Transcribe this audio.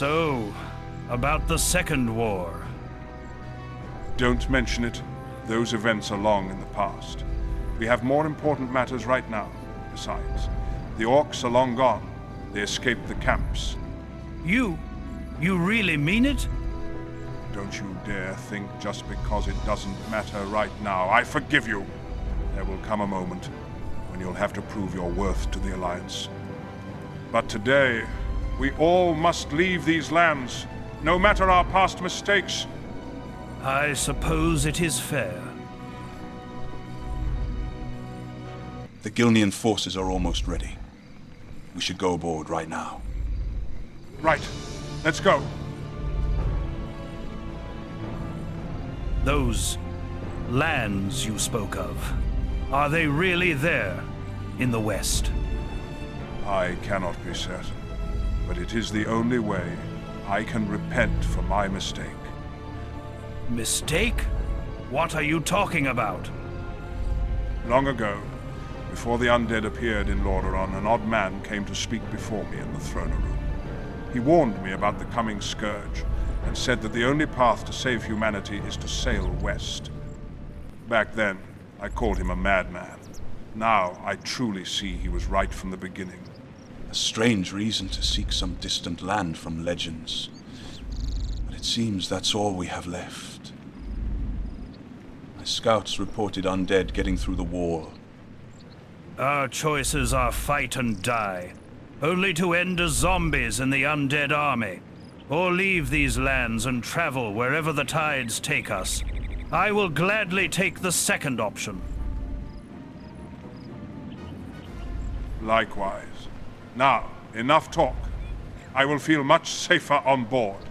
So, about the Second War. Don't mention it. Those events are long in the past. We have more important matters right now. Besides, the orcs are long gone. They escaped the camps. You really mean it? Don't you dare think just because it doesn't matter right now. I forgive you. There will come a moment when you'll have to prove your worth to the Alliance. But today, we all must leave these lands, no matter our past mistakes. I suppose it is fair. The Gilnean forces are almost ready. We should go aboard right now. Right. Let's go. Those lands you spoke of, are they really there in the West? I cannot be certain, but it is the only way I can repent for my mistake. Mistake? What are you talking about? Long ago, before the undead appeared in Lordaeron, an odd man came to speak before me in the throne room. He warned me about the coming Scourge, and said that the only path to save humanity is to sail west. Back then, I called him a madman. Now, I truly see he was right from the beginning. A strange reason to seek some distant land from legends. But it seems that's all we have left. My scouts reported undead getting through the wall. Our choices are fight and die, only to end as zombies in the undead army, or leave these lands and travel wherever the tides take us. I will gladly take the second option. Likewise. Now, enough talk. I will feel much safer on board.